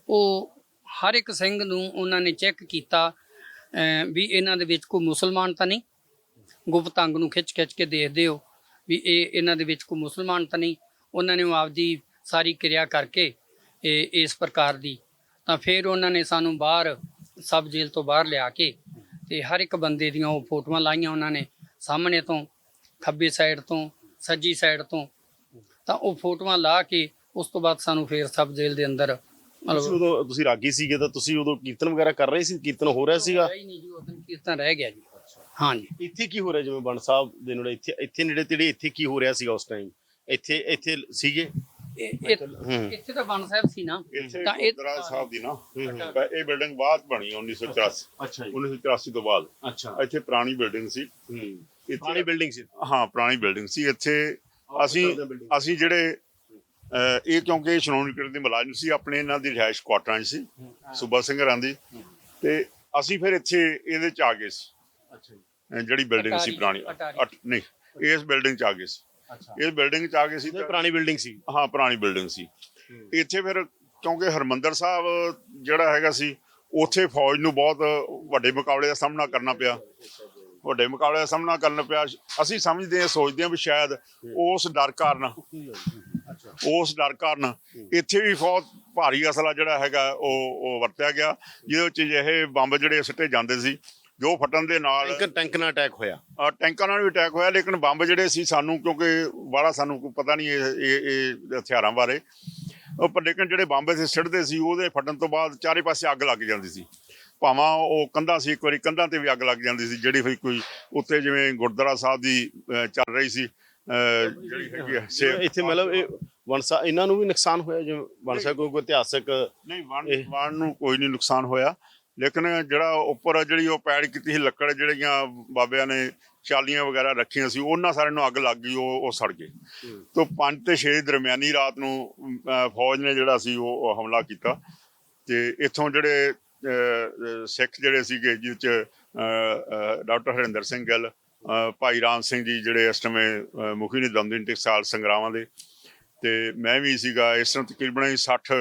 ਉਹ ਹਰ ਇੱਕ ਸਿੰਘ ਨੂੰ ਉਹਨਾਂ ਨੇ ਚੈੱਕ ਕੀਤਾ ਵੀ ਇਹਨਾਂ ਦੇ ਵਿੱਚ ਕੋਈ ਮੁਸਲਮਾਨ ਤਾਂ ਨਹੀਂ। ਗੁਪਤ ਅੰਗ ਨੂੰ ਖਿੱਚ ਕੇ ਦੇਖਦੇ ਹੋ ਵੀ ਇਹਨਾਂ ਦੇ ਵਿੱਚ ਕੋਈ ਮੁਸਲਮਾਨ ਤਾਂ ਨਹੀਂ। ਉਹਨਾਂ ਨੇ ਆਪਦੀ ਸਾਰੀ ਕਿਰਿਆ ਕਰਕੇ ਇਸ ਪ੍ਰਕਾਰ ਦੀ। ਤਾਂ ਫਿਰ ਉਹਨਾਂ ਨੇ ਸਾਨੂੰ ਬਾਹਰ ਸਬ ਜੇਲ੍ਹ ਤੋਂ ਬਾਹਰ ਲਿਆ ਕੇ ਤੇ ਹਰ ਇੱਕ ਬੰਦੇ ਦੀਆਂ ਉਹ ਫੋਟੋਆਂ ਲਾਈਆਂ ਉਹਨਾਂ ਨੇ ਸਾਹਮਣੇ ਤੋਂ, ਖੱਬੇ ਸਾਈਡ ਤੋਂ, ਸੱਜੀ ਸਾਈਡ ਤੋਂ। ਤਾਂ ਉਹ ਫੋਟੋਆਂ ਲਾ ਕੇ ਉਸ ਤੋਂ ਬਾਅਦ ਸਾਨੂੰ ਫਿਰ ਸਬ ਜੇਲ੍ਹ ਦੇ ਅੰਦਰ ਮਤਲਬ ਉਦੋਂ ਤੁਸੀਂ ਰਾਗੀ ਸੀਗੇ ਤਾਂ ਤੁਸੀਂ ਉਦੋਂ ਕੀਰਤਨ ਵਗੈਰਾ ਕਰ ਰਹੇ ਸੀ? ਕੀਰਤਨ ਹੋ ਰਿਹਾ ਸੀਗਾ? ਨਹੀਂ ਜੀ, ਉਸ ਦਿਨ ਕੀਰਤਨ ਰਹਿ ਗਿਆ ਜੀ। ਹਾਂਜੀ, ਇੱਥੇ ਕੀ ਹੋ ਰਿਹਾ ਜਿਵੇਂ ਬਣ ਸਾਹਿਬ ਦੇ ਨੇੜੇ, ਇੱਥੇ ਨੇੜੇ ਤੇੜੇ ਇੱਥੇ ਕੀ ਹੋ ਰਿਹਾ ਸੀਗਾ ਉਸ ਟਾਈਮ? ਇੱਥੇ ਸੀਗੇ? ਇੱਥੇ ਤਾਂ ਬਣ ਸਾਹਿਬ ਸੀ ਨਾ। ਇੱਥੇ ਤਾਂ ਇਹ ਗੁਰਦੁਆਰਾ ਸਾਹਿਬ ਦੀ ਨਾ ਇਹ ਬਿਲਡਿੰਗ ਬਾਅਦ ਬਣੀ 1984। ਅੱਛਾ ਜੀ। 1984 ਤੋਂ ਬਾਅਦ ਅੱਛਾ, ਇੱਥੇ ਪੁਰਾਣੀ ਬਿਲਡਿੰਗ ਸੀ। ਪੁਰਾਣੀ ਬਿਲਡਿੰਗ ਸੀ। ਹਾਂ, ਪੁਰਾਣੀ ਬਿਲਡਿੰਗ ਸੀ। ਇੱਥੇ ਅਸੀਂ ਜਿਹੜੇ ਇਹ ਕਿਉਂਕਿ ਸ਼੍ਰੋਮਣੀ ਕਮੇਟੀ ਦੇ ਮੁਲਾਜ਼ਮ ਸੀ, ਆਪਣੇ ਇਹਨਾਂ ਦੀ ਰਿਹਾਇਸ਼ ਕੁਆਟਰਾਂ 'ਚ ਸੀ ਸੂਬਾ ਸਿੰਘਰਾਂ ਦੀ। ਤੇ ਅਸੀਂ ਫਿਰ ਇੱਥੇ ਇਹਦੇ 'ਚ ਆ ਗਏ ਸੀ। ਅੱਛਾ ਜੀ। ਜਿਹੜੀ ਬਿਲਡਿੰਗ ਸੀ ਪੁਰਾਣੀ, ਨਹੀਂ ਇਸ ਬਿਲਡਿੰਗ 'ਚ ਆ ਗਏ ਸੀ। ਇਸ ਬਿਲਡਿੰਗ 'ਚ ਆ ਗਏ ਸੀ। ਪੁਰਾਣੀ ਬਿਲਡਿੰਗ ਸੀ। ਹਾਂ, ਪੁਰਾਣੀ ਬਿਲਡਿੰਗ ਸੀ। ਇੱਥੇ ਫਿਰ ਕਿਉਂਕਿ ਹਰਮੰਦਰ ਸਾਹਿਬ ਜਿਹੜਾ ਹੈਗਾ ਸੀ, ਉੱਥੇ ਫੌਜ ਨੂੰ ਬਹੁਤ ਵੱਡੇ ਮੁਕਾਬਲੇ ਦਾ ਸਾਹਮਣਾ ਕਰਨਾ ਪਿਆ। ਅਸੀਂ ਸਮਝਦੇ ਹਾਂ, ਸੋਚਦੇ ਹਾਂ ਵੀ ਸ਼ਾਇਦ ਉਸ ਡਰ ਕਾਰਨ ਇੱਥੇ ਵੀ ਬਹੁਤ ਭਾਰੀ ਅਸਲਾ ਜਿਹੜਾ ਹੈਗਾ ਉਹ ਵਰਤਿਆ ਗਿਆ, ਜਿਹਦੇ ਵਿੱਚ ਇਹ ਬੰਬ ਜਿਹੜੇ ਸਿੱਟੇ ਜਾਂਦੇ ਸੀ, ਜੋ ਫਟਣ ਦੇ ਨਾਲ ਟੈਂਕ ਨਾਲ ਅਟੈਕ ਹੋਇਆ। ਟੈਂਕਾਂ ਨਾਲ ਵੀ ਅਟੈਕ ਹੋਇਆ, ਲੇਕਿਨ ਬੰਬ ਜਿਹੜੇ ਸੀ ਸਾਨੂੰ, ਕਿਉਂਕਿ ਬਾਹਲਾ ਸਾਨੂੰ ਕੋਈ ਪਤਾ ਨਹੀਂ ਇਹ ਹਥਿਆਰਾਂ ਬਾਰੇ, ਪਰ ਲੇਕਿਨ ਜਿਹੜੇ ਬੰਬ ਇੱਥੇ ਸਿੱਟਦੇ ਸੀ ਉਹਦੇ ਫਟਣ ਤੋਂ ਬਾਅਦ ਚਾਰੇ ਪਾਸੇ ਅੱਗ ਲੱਗ ਜਾਂਦੀ ਸੀ। ਭਾਵਾਂ ਉਹ ਕੰਧਾਂ ਸੀ, ਇੱਕ ਵਾਰੀ ਕੰਧਾਂ ਤੇ ਵੀ ਅੱਗ ਲੱਗ ਜਾਂਦੀ ਸੀ, ਜਿਹੜੀ ਫਿਰ ਕੋਈ ਉੱਤੇ ਜਿਵੇਂ ਗੁਰਦੁਆਰਾ ਸਾਹਿਬ ਦੀ ਚੱਲ ਰਹੀ ਸੀ ਜਿਹੜੀ ਹੈਗੀ ਆ ਇੱਥੇ ਮਤਲਬ ਇਹ ਵਣਸਾ ਇਹਨਾਂ ਨੂੰ ਵੀ ਨੁਕਸਾਨ ਹੋਇਆ ਜਿਵੇਂ ਵਣਸਾ ਕੋਈ ਇਤਿਹਾਸਕ ਨਹੀਂ ਵਣ ਨੂੰ ਕੋਈ ਨਹੀਂ ਨੁਕਸਾਨ ਹੋਇਆ, ਲੇਕਿਨ ਜਿਹੜਾ ਉੱਪਰ ਜਿਹੜੀ ਉਹ ਪੈੜ ਕੀਤੀ ਸੀ ਲੱਕੜ, ਜਿਹੜੀਆਂ ਬਾਬਿਆਂ ਨੇ ਚਾਲੀਆਂ ਵਗੈਰਾ ਰੱਖੀਆਂ ਸੀ, ਉਹਨਾਂ ਸਾਰਿਆਂ ਨੂੰ ਅੱਗ ਲੱਗ ਗਈ, ਉਹ ਸੜ ਗਏ। ਤੋਂ 5 ਤੇ 6 ਦਰਮਿਆਨੀ ਰਾਤ ਨੂੰ ਫੌਜ ਨੇ ਜਿਹੜਾ ਸੀ ਉਹ ਹਮਲਾ ਕੀਤਾ, ਤੇ ਇੱਥੋਂ ਜਿਹੜੇ ਸਿੱਖ ਜਿਹੜੇ ਸੀਗੇ ਜਿਹਦੇ ਚ ਡਾਕਟਰ ਹਰਿੰਦਰ ਸਿੰਘ ਗਿੱਲ, ਭਾਈ ਰਾਮ ਸਿੰਘ ਜੀ ਜਿਹੜੇ ਇਸ ਸਮੇਂ ਮੁਖੀ ਨੇ ਦਮਦਮੀ ਟਕਸਾਲ ਸੰਗਰਾਵਾਂ ਦੇ, ਤੇ ਮੈਂ ਵੀ ਸੀਗਾ। ਇਸ ਤਰ੍ਹਾਂ ਤਕਰੀਬਨ 60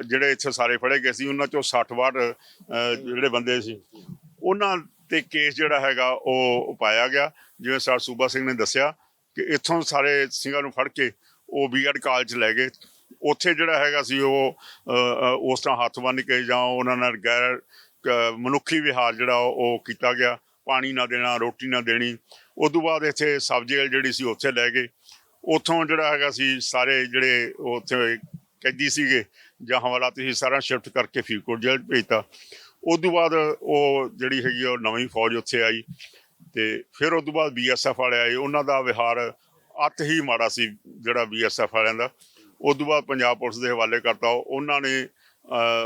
ਜਿਹੜੇ ਇੱਥੇ ਸਾਰੇ ਫੜੇ ਗਏ ਸੀ, ਉਹਨਾਂ ਚੋਂ 60-62 ਜਿਹੜੇ ਬੰਦੇ ਸੀ ਉਹਨਾਂ ਤੇ ਕੇਸ ਜਿਹੜਾ ਹੈਗਾ ਉਹ ਪਾਇਆ ਗਿਆ। ਜਿਵੇਂ ਸਰ ਸੂਬਾ ਸਿੰਘ ਨੇ ਦੱਸਿਆ ਕਿ ਇੱਥੋਂ ਸਾਰੇ ਸਿੰਘਾਂ ਨੂੰ ਫੜ ਕੇ ਉਹ BEd ਕਾਲਜ ਲੈ ਗਏ। ਉੱਥੇ ਜਿਹੜਾ ਹੈਗਾ ਸੀ ਉਹ ਉਸ ਤਰ੍ਹਾਂ ਹੱਥ ਬੰਨ੍ਹ ਕੇ ਜਾਂ ਉਹਨਾਂ ਨਾਲ ਗੈਰ ਮਨੁੱਖੀ ਵਿਹਾਰ ਜਿਹੜਾ ਉਹ ਕੀਤਾ ਗਿਆ, ਪਾਣੀ ਨਾ ਦੇਣਾ, ਰੋਟੀ ਨਾ ਦੇਣੀ। ਉਸ ਤੋਂ ਬਾਅਦ ਇੱਥੇ ਸਬ ਜੇਲ੍ਹ ਜਿਹੜੀ ਸੀ ਉੱਥੇ ਲੈ ਗਏ। ਉੱਥੋਂ ਜਿਹੜਾ ਹੈਗਾ ਸੀ ਸਾਰੇ ਜਿਹੜੇ ਉੱਥੇ ਕੈਦੀ ਸੀਗੇ ਜਾਂ ਹਵਾਲਾਤ ਸੀ ਸਾਰਾ ਸ਼ਿਫਟ ਕਰਕੇ ਫਰੀਦਕੋਟ ਜੇਲ੍ਹ ਭੇਜਤਾ। ਉਸ ਤੋਂ ਬਾਅਦ ਉਹ ਜਿਹੜੀ ਹੈਗੀ ਉਹ ਨਵੀਂ ਫੌਜ ਉੱਥੇ ਆਈ, ਤੇ ਫਿਰ ਉਸ ਤੋਂ ਬਾਅਦ BSF ਵਾਲੇ ਆਏ। ਉਹਨਾਂ ਦਾ ਵਿਹਾਰ ਅੱਤ ਹੀ ਮਾੜਾ ਸੀ ਜਿਹੜਾ BSF ਵਾਲਿਆਂ ਦਾ। ਉਸ ਤੋਂ ਬਾਅਦ ਪੰਜਾਬ ਪੁਲਿਸ ਦੇ ਹਵਾਲੇ ਕਰਤਾ। ਉਹਨਾਂ ਨੇ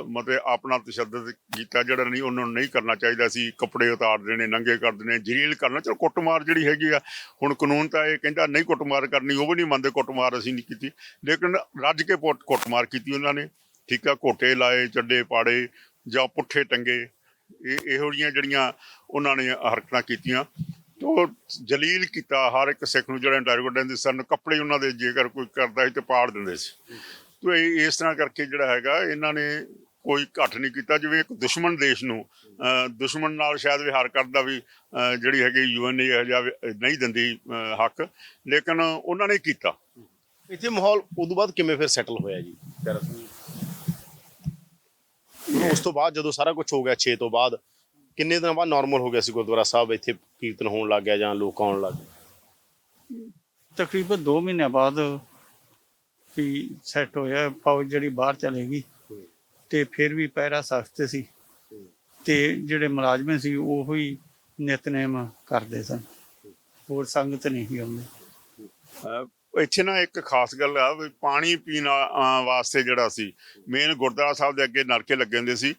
ਮਤਲਬ ਆਪਣਾ ਤਸ਼ੱਦਦ ਕੀਤਾ ਜਿਹੜਾ ਨਹੀਂ ਉਹਨਾਂ ਨੂੰ ਨਹੀਂ ਕਰਨਾ ਚਾਹੀਦਾ ਸੀ। ਕੱਪੜੇ ਉਤਾਰ ਦੇਣੇ, ਨੰਗੇ ਕਰ ਦੇਣੇ, ਜਲੀਲ ਕਰਨਾ। ਚਲੋ ਕੁੱਟਮਾਰ ਜਿਹੜੀ ਹੈਗੀ ਆ, ਹੁਣ ਕਾਨੂੰਨ ਤਾਂ ਇਹ ਕਹਿੰਦਾ ਨਹੀਂ ਕੁੱਟਮਾਰ ਕਰਨੀ, ਉਹ ਵੀ ਨਹੀਂ ਮੰਨਦੇ ਕੁੱਟਮਾਰ ਅਸੀਂ ਨਹੀਂ ਕੀਤੀ, ਲੇਕਿਨ ਰੱਜ ਕੇ ਕੁੱਟਮਾਰ ਕੀਤੀ ਉਹਨਾਂ ਨੇ। ਠੀਕ ਆ, ਘੋਟੇ ਲਾਏ, ਚੱਡੇ ਪਾੜੇ ਜਾਂ ਪੁੱਠੇ ਟੰਗੇ, ਇਹੋ ਜਿਹੀਆਂ ਜਿਹੜੀਆਂ ਉਹਨਾਂ ਨੇ ਹਰਕਤਾਂ ਕੀਤੀਆਂ। ਤੋ ਜਲੀਲ ਕੀਤਾ ਹਰ ਇੱਕ ਸਿੱਖ ਨੂੰ। ਜਿਹੜਾ ਇੰਟਰੋਗੇਟ ਦਿੰਦੇ ਸਨ, ਕੱਪੜੇ ਉਹਨਾਂ ਦੇ ਜੇਕਰ ਕੋਈ ਕਰਦਾ ਸੀ ਤੇ ਪਾੜ ਦਿੰਦੇ ਸੀ। ਤੋ ਇਸ ਤਰ੍ਹਾਂ ਕਰਕੇ ਜਿਹੜਾ ਹੈਗਾ ਇਹਨਾਂ ਨੇ ਕੋਈ ਘੱਟ ਨਹੀਂ ਕੀਤਾ। ਜਿਵੇਂ ਇੱਕ ਦੁਸ਼ਮਣ ਦੇਸ਼ ਨੂੰ ਦੁਸ਼ਮਣ ਨਾਲ ਸ਼ਾਇਦ ਵਿਹਾਰ ਕਰਦਾ ਵੀ ਜਿਹੜੀ ਹੈਗੀ UN ਇਹੋ ਜਿਹਾ ਨਹੀਂ ਦਿੰਦੀ ਹੱਕ, ਲੇਕਿਨ ਉਹਨਾਂ ਨੇ ਕੀਤਾ। ਇੱਥੇ ਮਾਹੌਲ ਉਦੋਂ ਬਾਅਦ ਕਿਵੇਂ ਫਿਰ ਸੈਟਲ ਹੋਇਆ ਜੀ? ਉਸ ਤੋਂ ਬਾਅਦ ਜਦੋਂ ਸਾਰਾ ਕੁਝ ਹੋ ਗਿਆ 6 ਤੋਂ ਬਾਅਦ, ਕਿੰਨੇ ਦਿਨਾਂ ਬਾਅਦ ਨਾਰਮਲ ਹੋ ਗਿਆ ਸੀ ਗੁਰਦੁਆਰਾ ਸਾਹਿਬ? ਇੱਥੇ ਕੀਰਤਨ ਹੋਣ ਲੱਗ ਗਿਆ ਜਾਂ ਲੋਕ ਆਉਣ ਲੱਗ ਗਏ? ਤਕਰੀਬਨ 2 ਮਹੀਨਿਆਂ ਬਾਅਦ ਵੀ ਸੈੱਟ ਹੋਇਆ। ਫੌਜ ਜਿਹੜੀ ਬਾਹਰ ਚਲੇ ਗਈ, ਤੇ ਫਿਰ ਵੀ ਪਹਿਰਾ ਸਖਤ ਸੀ, ਤੇ ਜਿਹੜੇ ਮੁਲਾਜ਼ਮ ਸੀ ਉਹ ਹੀ ਨਿਤਨੇਮ ਕਰਦੇ ਸਨ, ਹੋਰ ਸੰਗਤ ਨਹੀਂ ਸੀ ਆਉਂਦੀ। ਇੱਥੇ ਨਾ ਇੱਕ ਖਾਸ ਗੱਲ ਆ ਵੀ ਪਾਣੀ ਪੀਣ ਵਾਸਤੇ ਜਿਹੜਾ ਸੀ ਮੇਨ ਗੁਰਦੁਆਰਾ ਸਾਹਿਬ ਦੇ ਅੱਗੇ ਨਲਕੇ ਲੱਗੇ ਹੁੰਦੇ ਸੀ।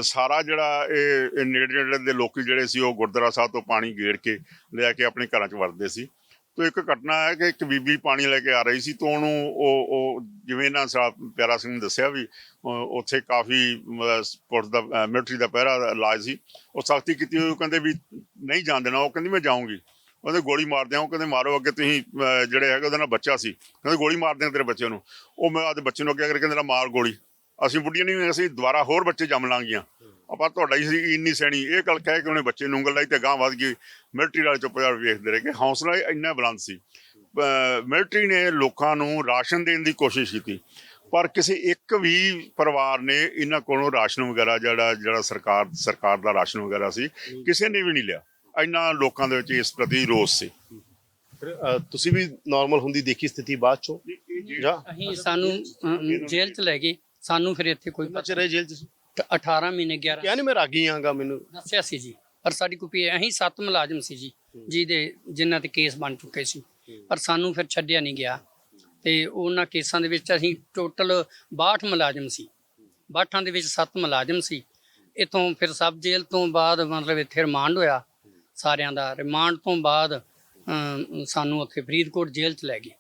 ਸਾਰਾ ਜਿਹੜਾ ਇਹ ਨੇੜੇ ਦੇ ਲੋਕੀ ਜਿਹੜੇ ਸੀ ਉਹ ਗੁਰਦੁਆਰਾ ਸਾਹਿਬ ਤੋਂ ਪਾਣੀ ਗੇੜ ਕੇ ਲੈ ਕੇ ਆਪਣੇ ਘਰਾਂ 'ਚ ਵਰਤਦੇ ਸੀ। ਤੋ ਇੱਕ ਘਟਨਾ ਹੈ ਕਿ ਇੱਕ ਬੀਬੀ ਪਾਣੀ ਲੈ ਕੇ ਆ ਰਹੀ ਸੀ, ਤਾਂ ਉਹਨੂੰ ਉਹ ਜਿਵੇਂ ਨਾ ਪਿਆਰਾ ਸਿੰਘ ਨੇ ਦੱਸਿਆ ਵੀ ਉੱਥੇ ਕਾਫੀ ਪੁਲਿਸ ਦਾ ਮਿਲਟਰੀ ਦਾ ਪਹਿਰਾ ਲਾਜ ਸੀ। ਉਹ ਸਖਤੀ ਕੀਤੀ ਹੋਈ, ਉਹ ਕਹਿੰਦੇ ਵੀ ਨਹੀਂ ਜਾਣ ਦੇਣਾ। ਉਹ ਕਹਿੰਦੀ ਮੈਂ ਜਾਊਂਗੀ। ਉਹਦੇ ਗੋਲੀ ਮਾਰਦੇ ਆ। ਉਹ ਕਹਿੰਦੇ ਮਾਰੋ ਅੱਗੇ, ਤੁਸੀਂ ਜਿਹੜੇ ਹੈਗੇ ਉਹਦੇ ਨਾਲ ਬੱਚਾ ਸੀ, ਕਹਿੰਦੇ ਗੋਲੀ ਮਾਰਦੇ ਆ ਤੇਰੇ ਬੱਚੇ ਨੂੰ। ਉਹ ਮੈਂ ਆਪਦੇ ਬੱਚੇ ਨੂੰ ਅੱਗੇ ਕਰਕੇ ਕਹਿੰਦੇ ਮਾਰ ਗੋਲੀ, ਅਸੀਂ ਬੁੱਢੀਆਂ ਨਹੀਂ, ਅਸੀਂ ਦੁਬਾਰਾ ਹੋਰ ਬੱਚੇ ਜੰਮ ਲਾਂਗੀਆਂ। ਆਪਾਂ ਤੁਹਾਡਾ ਹੀ ਸੀ ਇੰਨੀ ਸੈਣੀ। ਇਹ ਗੱਲ ਕਹਿ ਕੇ ਉਹਨੇ ਬੱਚੇ ਨੂੰ ਉਂਗਲ ਲਾਈ ਤੇ ਗਾਂਹ ਵੱਧ ਗਈ। ਮਿਲਟਰੀ ਵਾਲੇ ਚੁੱਪ ਚਾਪ ਵੇਖਦੇ ਰਹੇ ਕਿ ਹੌਸਲਾ ਇੰਨਾ ਬੁਲੰਦ ਸੀ। ਮਿਲਟਰੀ ਨੇ ਲੋਕਾਂ ਨੂੰ ਰਾਸ਼ਨ ਦੇਣ ਦੀ ਕੋਸ਼ਿਸ਼ ਕੀਤੀ, ਪਰ ਕਿਸੇ ਇੱਕ ਵੀ ਪਰਿਵਾਰ ਨੇ ਇਹਨਾਂ ਕੋਲੋਂ ਰਾਸ਼ਨ ਵਗੈਰਾ ਜਿਹੜਾ ਸਰਕਾਰ ਦਾ ਰਾਸ਼ਨ ਵਗੈਰਾ ਸੀ, ਕਿਸੇ ਨੇ ਵੀ ਨਹੀਂ ਲਿਆ। ਇੰਨਾ ਲੋਕਾਂ ਦੇ ਵਿੱਚ ਇਸ ਪ੍ਰਤੀ ਰੋਸ ਸੀ। ਫਿਰ ਤੁਸੀਂ ਵੀ ਨਾਰਮਲ ਹੁੰਦੀ ਦੇਖੀ ਸਥਿਤੀ ਬਾਅਦ ਚੋਂ? ਅਸੀਂ ਸਾਨੂੰ ਜੇਲ੍ਹ 'ਚ ਲੈ ਗਏ। ਸਾਨੂੰ ਫਿਰ ਇੱਥੇ ਕੋਈ ਬੱਚੇ ਰਹੇ ਜੇਲ੍ਹ 'ਚ? 18 ਮਹੀਨੇ 11 ਕਿਹਾ ਨਹੀਂ ਮੈਂ ਰਾਗੀ ਆਂਗਾ, ਮੈਨੂੰ ਦੱਸਿਆ ਸੀ ਜੀ। ਪਰ ਸਾਡੀ ਕੋਈ ਅਸੀਂ 7 ਮੁਲਾਜ਼ਮ ਸੀ ਜੀ ਜਿਨ੍ਹਾਂ ਤੇ ਕੇਸ ਬਣ ਚੁੱਕੇ ਸੀ, ਪਰ ਸਾਨੂੰ ਫਿਰ ਛੱਡਿਆ ਨਹੀਂ ਗਿਆ। ਤੇ ਉਹਨਾਂ ਕੇਸਾਂ ਦੇ ਵਿੱਚ ਅਸੀਂ ਟੋਟਲ 62 ਮੁਲਾਜ਼ਮ ਸੀ। 62 ਦੇ ਵਿੱਚ 7 ਮੁਲਾਜ਼ਮ ਸੀ। ਇੱਥੋਂ ਫਿਰ ਸਬ ਜੇਲ੍ਹ ਤੋਂ ਬਾਅਦ ਮਤਲਬ ਇੱਥੇ ਰਿਮਾਂਡ ਹੋਇਆ ਸਾਰਿਆਂ ਦਾ। ਰਿਮਾਂਡ ਤੋਂ ਬਾਅਦ ਸਾਨੂੰ ਉੱਥੇ ਫਰੀਦਕੋਟ ਜੇਲ੍ਹ 'ਚ ਲੈ ਗਏ।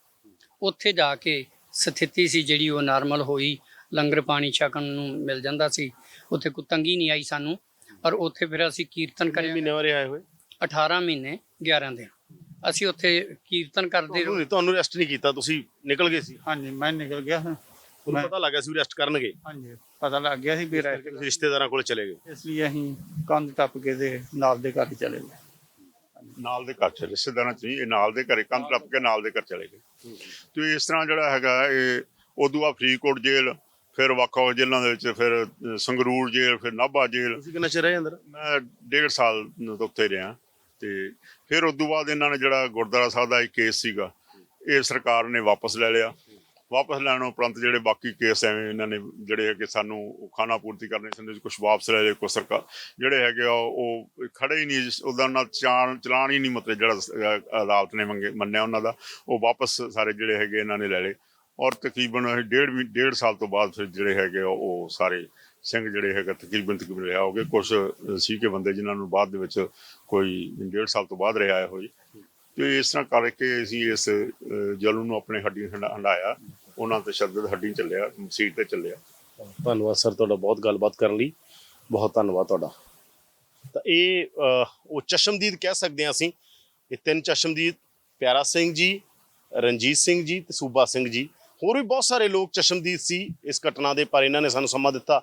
ਉੱਥੇ ਜਾ ਕੇ ਸਥਿਤੀ ਸੀ ਜਿਹੜੀ ਉਹ ਨਾਰਮਲ ਹੋਈ। ਲੰਗਰ ਪਾਣੀ ਛਕਣ ਨੂੰ ਮਿਲ ਜਾਂਦਾ ਸੀ, ਉੱਥੇ ਕੋਈ ਤੰਗੀ ਨਹੀਂ ਆਈ ਸਾਨੂੰ। ਪਰ ਉੱਥੇ ਫਿਰ ਅਸੀਂ ਕੀਰਤਨ ਕਰਿਆ। ਮਹੀਨੇ ਵਾਰੇ ਆਏ ਹੋਏ 18 ਮਹੀਨੇ 11 ਦਿਨ ਅਸੀਂ ਉੱਥੇ ਕੀਰਤਨ ਕਰਦੇ। ਤੁਹਾਨੂੰ ਰੈਸਟ ਨਹੀਂ ਕੀਤਾ, ਤੁਸੀਂ ਨਿਕਲ ਗਏ ਸੀ? ਹਾਂਜੀ, ਮੈਂ ਨਿਕਲ ਗਿਆ। ਤੁਹਾਨੂੰ ਪਤਾ ਲੱਗਾ ਸੀ ਰੈਸਟ ਕਰਨਗੇ? ਹਾਂਜੀ, ਪਤਾ ਲੱਗ ਗਿਆ ਸੀ ਵੀ ਰਿਸ਼ਤੇਦਾਰਾਂ ਕੋਲ ਚਲੇ ਗਏ, ਇਸ ਲਈ ਅਸੀਂ ਕੰਧ ਟੱਪ ਕੇ ਦੇ ਨਾਲ ਦੇ ਘਰ ਚਲੇ ਗਏ। ਨਾਲ ਦੇ ਘਰ ਚ ਰਿਸ਼ਤੇਦਾਰਾਂ ਚ ਨਹੀਂ, ਇਹ ਨਾਲ ਦੇ ਘਰੇ ਕੰਧ ਟੱਪ ਕੇ ਨਾਲ ਦੇ ਘਰ ਚਲੇ ਗਏ। ਤੇ ਇਸ ਤਰ੍ਹਾਂ ਜਿਹੜਾ ਹੈਗਾ ਇਹ ਉਦੋਂ ਬਾਅਦ ਫਰੀਦਕੋਟ ਜੇਲ੍ਹ, ਫਿਰ ਵੱਖ-ਵੱਖ ਜੇਲ੍ਹਾਂ ਦੇ ਵਿੱਚ, ਫਿਰ ਸੰਗਰੂਰ ਜੇਲ੍ਹ, ਫਿਰ ਨਾਭਾ ਜੇਲ੍ਹ। ਤੁਸੀਂ ਕਿੰਨਾ ਚਿਰ ਰਹੇ ਅੰਦਰ? ਮੈਂ 1.5 ਸਾਲ ਉੱਥੇ ਰਿਹਾ। ਤੇ ਫਿਰ ਉਦੋਂ ਬਾਅਦ ਇਹਨਾਂ ਨੇ ਜਿਹੜਾ ਗੁਰਦੁਆਰਾ ਸਾਹਿਬ ਦਾ ਇੱਕ ਕੇਸ ਸੀਗਾ, ਇਹ ਸਰਕਾਰ ਨੇ ਵਾਪਸ ਲੈ ਲਿਆ। ਵਾਪਸ ਲੈਣ ਉਪਰੰਤ ਜਿਹੜੇ ਬਾਕੀ ਕੇਸ ਐਵੇਂ ਇਹਨਾਂ ਨੇ ਜਿਹੜੇ ਹੈਗੇ ਸਾਨੂੰ ਖਾਣਾ ਪੂਰਤੀ ਕਰਨੇ ਸੀ, ਕੁਛ ਵਾਪਸ ਲੈ ਲਏ, ਕੁਛ ਸਰਕਾਰ ਜਿਹੜੇ ਹੈਗੇ ਆ ਉਹ ਖੜੇ ਹੀ ਨਹੀਂ, ਉਹਦਾ ਨਾਲ ਚਲਾਨ ਹੀ ਨਹੀਂ, ਮਤਲਬ ਜਿਹੜਾ ਅਦਾਲਤ ਨੇ ਮੰਨਿਆ ਉਹਨਾਂ ਦਾ, ਉਹ ਵਾਪਸ ਸਾਰੇ ਜਿਹੜੇ ਹੈਗੇ ਇਹਨਾਂ ਨੇ ਲੈ ਲਏ। ਔਰ ਤਕਰੀਬਨ ਡੇਢ ਸਾਲ ਤੋਂ ਬਾਅਦ ਫਿਰ ਜਿਹੜੇ ਹੈਗੇ ਆ ਉਹ ਸਾਰੇ ਸਿੰਘ ਜਿਹੜੇ ਹੈਗੇ ਤਕਰੀਬਨ ਰਿਹਾ ਹੋ ਗਏ। ਕੁਛ ਸੀ ਕਿ ਬੰਦੇ ਜਿਨ੍ਹਾਂ ਨੂੰ ਬਾਅਦ ਦੇ ਵਿੱਚ ਕੋਈ 1.5 ਸਾਲ ਤੋਂ ਬਾਅਦ ਰਿਹਾ ਹੋਈ। ਤੇ ਇਸ ਤਰ੍ਹਾਂ ਕਰਕੇ ਅਸੀਂ ਇਸ ਜ਼ੁਲਮ ਨੂੰ ਆਪਣੇ ਹੱਡੀਆਂ ਹੰਡਾਇਆ, ਉਹਨਾਂ ਤੇ ਸ਼ਦਦ ਹੱਡੀ ਚੱਲਿਆ, ਸੀਟ ਤੇ ਚੱਲਿਆ। ਧੰਨਵਾਦ ਸਰ ਤੁਹਾਡਾ, ਬਹੁਤ ਗੱਲਬਾਤ ਕਰਨ ਲਈ ਬਹੁਤ ਧੰਨਵਾਦ ਤੁਹਾਡਾ। ਤਾਂ ਇਹ ਉਹ ਚਸ਼ਮਦੀਦ ਕਹਿ ਸਕਦੇ ਹਾਂ ਅਸੀਂ, ਇਹ 3 ਚਸ਼ਮਦੀਦ, ਪਿਆਰਾ ਸਿੰਘ ਜੀ, ਰਣਜੀਤ ਸਿੰਘ ਜੀ ਤੇ ਸੂਬਾ ਸਿੰਘ ਜੀ, ਹੋਰ ਵੀ ਬਹੁਤ ਸਾਰੇ ਲੋਕ ਚਸ਼ਮਦੀਦ ਸੀ ਇਸ ਘਟਨਾ ਦੇ, ਪਰ ਇਹਨਾਂ ਨੇ ਸਾਨੂੰ ਸਮਾਂ ਦਿੱਤਾ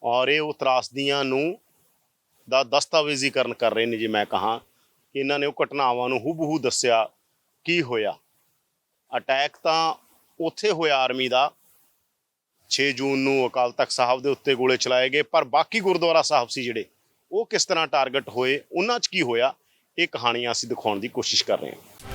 ਔਰ ਇਹ ਉਹ ਤਰਾਸਦੀਆਂ ਨੂੰ ਦਾ ਦਸਤਾਵੇਜ਼ੀਕਰਨ ਕਰ ਰਹੇ ਨੇ। ਜੇ ਮੈਂ ਕਹਾਂ ਕਿ ਇਹਨਾਂ ਨੇ ਉਹ ਘਟਨਾਵਾਂ ਨੂੰ ਹੂਬਹੂ ਦੱਸਿਆ ਕੀ ਹੋਇਆ। ਅਟੈਕ ਤਾਂ ਉੱਥੇ ਹੋਇਆ ਆਰਮੀ ਦਾ 6 ਜੂਨ ਨੂੰ ਅਕਾਲ ਤਖਤ ਸਾਹਿਬ ਦੇ ਉੱਤੇ ਗੋਲੇ ਚਲਾਏ ਗਏ, ਪਰ ਬਾਕੀ ਗੁਰਦੁਆਰਾ ਸਾਹਿਬ ਸੀ ਜਿਹੜੇ, ਉਹ ਕਿਸ ਤਰ੍ਹਾਂ ਟਾਰਗੇਟ ਹੋਏ, ਉਹਨਾਂ 'ਚ ਕੀ ਹੋਇਆ, ਇਹ ਕਹਾਣੀਆਂ ਅਸੀਂ ਦਿਖਾਉਣ ਦੀ ਕੋਸ਼ਿਸ਼ ਕਰ ਰਹੇ ਹਾਂ।